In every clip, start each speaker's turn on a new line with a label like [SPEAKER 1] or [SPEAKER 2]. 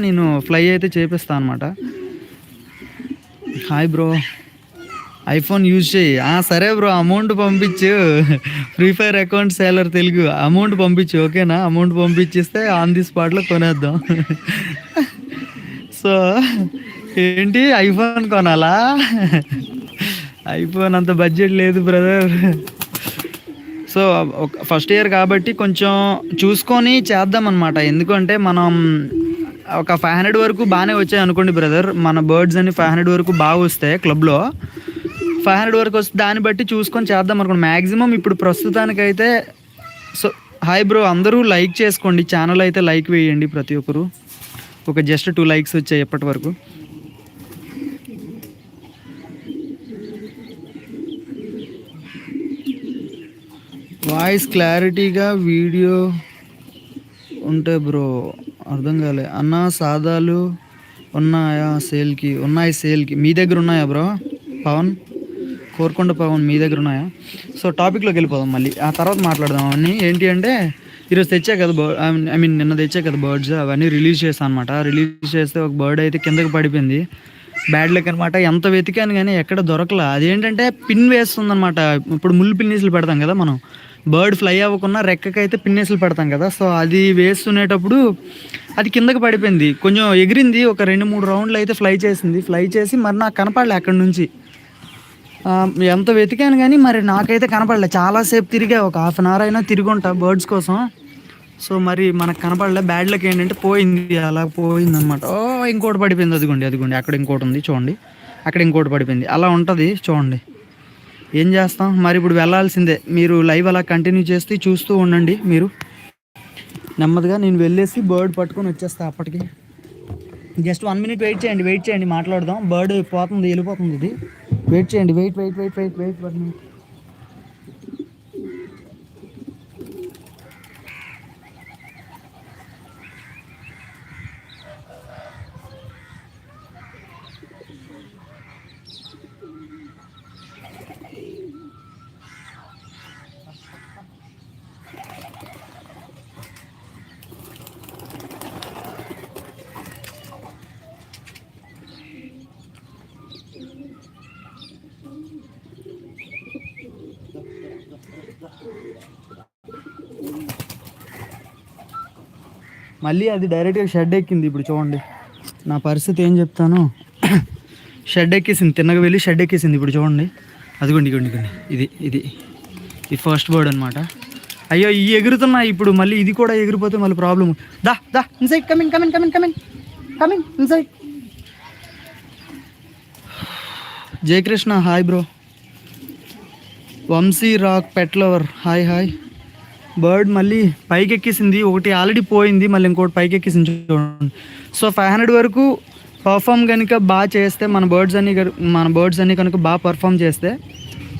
[SPEAKER 1] నేను ఫ్లై అయితే చేపిస్తాను అనమాట. హాయ్ బ్రో, ఐఫోన్ యూజ్ చేయి. సరే బ్రో, అమౌంట్ పంపించు. Free fire account sailor Telugu amount పంపించు, ఓకేనా? అమౌంట్ పంపించిస్తే ఆన్ ది స్పాట్లో కొనేద్దాం. సో ఏంటి, ఐఫోన్ కొనాలా? ఐఫోన్ అంత బడ్జెట్ లేదు బ్రదర్. సో ఫస్ట్ ఇయర్ కాబట్టి కొంచెం చూసుకొని చేద్దాం అనమాట. ఎందుకంటే మనం ఒక 500 వరకు బాగానే వచ్చాయి అనుకోండి బ్రదర్. మన బర్డ్స్ అని 500 వరకు బాగా వస్తాయి క్లబ్లో. 500 వరకు వస్తే దాన్ని బట్టి చూసుకొని చేద్దాం అనుకోండి మ్యాక్సిమం ఇప్పుడు ప్రస్తుతానికైతే. సో హాయ్ బ్రో, అందరూ లైక్ చేసుకోండి, ఛానల్ అయితే లైక్ వేయండి ప్రతి ఒక్కరు. ఒక జస్ట్ 2 లైక్స్ వచ్చాయి ఎప్పటి వరకు. వాయిస్ క్లారిటీగా వీడియో ఉంటే బ్రో, అర్థం కాలే అన్న. సాదాలు ఉన్నాయా సేల్కి? ఉన్నాయి సేల్కి. మీ దగ్గర ఉన్నాయా బ్రో? పవన్, కోరుకొండ పవన్, మీ దగ్గర ఉన్నాయా? సో టాపిక్లోకి వెళ్ళిపోదాం, మళ్ళీ ఆ తర్వాత మాట్లాడదాం. అవన్నీ ఏంటి అంటే ఈరోజు తెచ్చా కదా నిన్న తెచ్చా కదా బర్డ్స్, అవన్నీ రిలీజ్ చేశాను అనమాట. రిలీజ్ చేస్తే ఒక బర్డ్ అయితే కిందకి పడిపోయింది. బ్యాడ్ లక్ అనమాట. ఎంత వెతికాను కానీ ఎక్కడ దొరకలా. అదేంటంటే పిన్ వేస్తుందనమాట. ఇప్పుడు ముళ్ళు పిన్నీసులు పెడతాం కదా మనం, బర్డ్ ఫ్లై అవ్వకుండా రెక్కకైతే పిన్నేసులు పెడతాం కదా. సో అది వేస్తునేటప్పుడు అది కిందకి పడిపోయింది. కొంచెం ఎగిరింది, ఒక 2-3 రౌండ్లు అయితే ఫ్లై చేసింది. ఫ్లై చేసి మరి నాకు కనపడలే అక్కడి నుంచి. ఎంత వెతికాను కానీ మరి నాకైతే కనపడలే. చాలాసేపు తిరిగా, ఒక 1/2 అవర్ అయినా తిరిగి ఉంటా బర్డ్స్ కోసం. సో మరి మనకు కనపడలే. బ్యాడ్ లక్ ఏంటంటే పోయింది, అలా పోయిందనమాట. ఇంకోటి పడిపోయింది. అదిగోండి అక్కడ ఇంకోటి ఉంది చూడండి, అక్కడ ఇంకోటి పడిపోయింది. అలా ఉంటుంది చూడండి. ఏం చేస్తాం మరి, ఇప్పుడు వెళ్ళాల్సిందే. మీరు లైవ్ అలా కంటిన్యూ చేస్తే చూస్తూ ఉండండి. మీరు నెమ్మదిగా నేను వెళ్ళేసి బర్డ్ పట్టుకొని వచ్చేస్తా. అప్పటికి జస్ట్ 1 minute వెయిట్ చేయండి, మాట్లాడదాం. బర్డ్ పోతుంది, వెళ్ళిపోతుంది. ఇది వెయిట్ చేయండి, వెయిట్ 1 minute. మళ్ళీ అది డైరెక్ట్గా షెడ్ ఎక్కింది. ఇప్పుడు చూడండి నా పరిస్థితి ఏం చెప్తాను. షెడ్ ఎక్కేసింది, తిన్నగా వెళ్ళి షెడ్ ఎక్కేసింది. ఇప్పుడు చూడండి, అదిగోండి. ఇది ఫస్ట్ బర్డ్ అనమాట. అయ్యో ఇవి ఎగురుతున్నాయి. ఇప్పుడు మళ్ళీ ఇది కూడా ఎగిరిపోతే మళ్ళీ ప్రాబ్లమ్. దా inside, coming inside. Jayakrishna hi bro. Vamshi rock pet lover hi. Bird మళ్ళీ పైకి ఎక్కేసింది. ఒకటి ఆల్రెడీ పోయింది, మళ్ళీ ఇంకోటి పైకి ఎక్కేసింది చూడండి. సో 500 వరకు పర్ఫామ్ కనుక బాగా చేస్తే, మన బర్డ్స్ అన్నీ కనుక బాగా పర్ఫామ్ చేస్తే,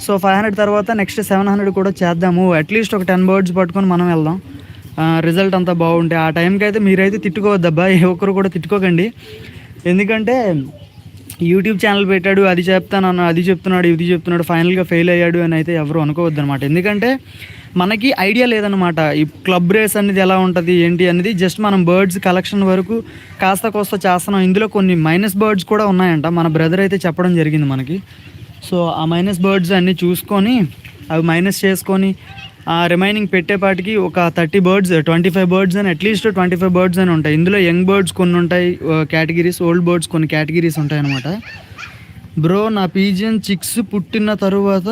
[SPEAKER 1] సో 500 తర్వాత నెక్స్ట్ 700 కూడా చేద్దాము. అట్లీస్ట్ ఒక 10 బర్డ్స్ పట్టుకొని మనం వెళ్దాం. రిజల్ట్ అంతా బాగుంటే ఆ టైంకి అయితే మీరైతే తిట్టుకోవద్దబ్బా, ఏ ఒక్కరు కూడా తిట్టుకోకండి. ఎందుకంటే యూట్యూబ్ ఛానల్ పెట్టాడు, అది చెప్తున్నాడు, ఇది చెప్తున్నాడు, ఫైనల్గా ఫెయిల్ అయ్యాడు అని అయితే ఎవరు అనుకోవద్దు అనమాట. ఎందుకంటే మనకి ఐడియా లేదనమాట ఈ క్లబ్ రేస్ అనేది ఎలా ఉంటుంది ఏంటి అనేది. జస్ట్ మనం బర్డ్స్ కలెక్షన్ వరకు కాస్త చేస్తున్నాం. ఇందులో కొన్ని మైనస్ బర్డ్స్ కూడా ఉన్నాయంట, మన బ్రదర్ అయితే చెప్పడం జరిగింది మనకి. సో ఆ మైనస్ బర్డ్స్ అన్నీ చూసుకొని అవి మైనస్ చేసుకొని రిమైనింగ్ పెట్టేపాటికి ఒక 30 బర్డ్స్ 25 బర్డ్స్ అని, అట్లీస్ట్ 25 బర్డ్స్ అని ఉంటాయి. ఇందులో యంగ్ బర్డ్స్ కొన్ని ఉంటాయి కేటగిరీస్, ఓల్డ్ బర్డ్స్ కొన్ని కేటగిరీస్ ఉంటాయి అనమాట. బ్రో నా పీజియన్ చిక్స్ పుట్టిన తరువాత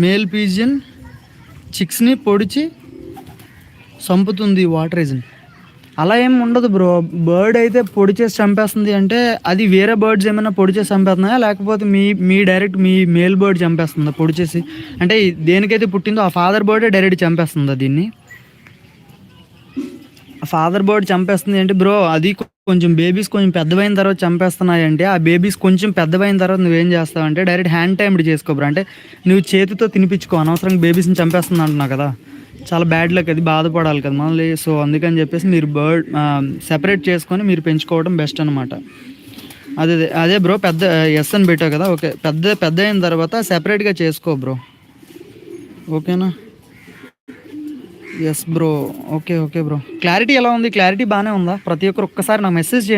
[SPEAKER 1] మేల్ పీజియన్ చిక్స్ని పొడిచి చంపుతుంది వాటర్ ఏజెంట్. అలా ఏం ఉండదు బ్రో. బర్డ్ అయితే పొడి చేసి చంపేస్తుంది అంటే అది వేరే బర్డ్స్ ఏమైనా పొడి చేసి చంపేస్తున్నాయా, లేకపోతే మీ డైరెక్ట్ మీ మేల్ బర్డ్ చంపేస్తుందా పొడి చేసి? అంటే దేనికైతే పుట్టిందో ఆ ఫాదర్ బర్డే డైరెక్ట్ చంపేస్తుందా దీన్ని? ఫాదర్ బర్డ్ చంపేస్తుంది అంటే బ్రో, అది కొంచెం బేబీస్ కొంచెం పెద్దవైన తర్వాత చంపేస్తున్నాయి అంటే, ఆ బేబీస్ కొంచెం పెద్దవైన తర్వాత నువ్వేం చేస్తావంటే డైరెక్ట్ హ్యాండ్ టైమ్డ్ చేసుకో బ్రో. అంటే నువ్వు చేతితో తినిపించుకో, అనవసరంగా బేబీస్ని చంపేస్తుంది అంటున్నావు కదా, చాలా బ్యాడ్ లక్, అది బాధపడాలి కదా మళ్ళీ. సో అందుకని చెప్పేసి మీరు బర్డ్ సెపరేట్ చేసుకొని మీరు పెంచుకోవడం బెస్ట్ అనమాట. అదే బ్రో, పెద్ద ఎస్ అని పెట్టావు కదా, ఓకే. పెద్ద అయిన తర్వాత సెపరేట్గా చేసుకో బ్రో, ఓకేనా? Yes bro, okay bro. Clarity ఎలా ఉంది? క్లారిటీ బాగానే ఉందా? ప్రతి ఒక్కరు ఒక్కసారి నాకు మెసేజ్ చేయండి.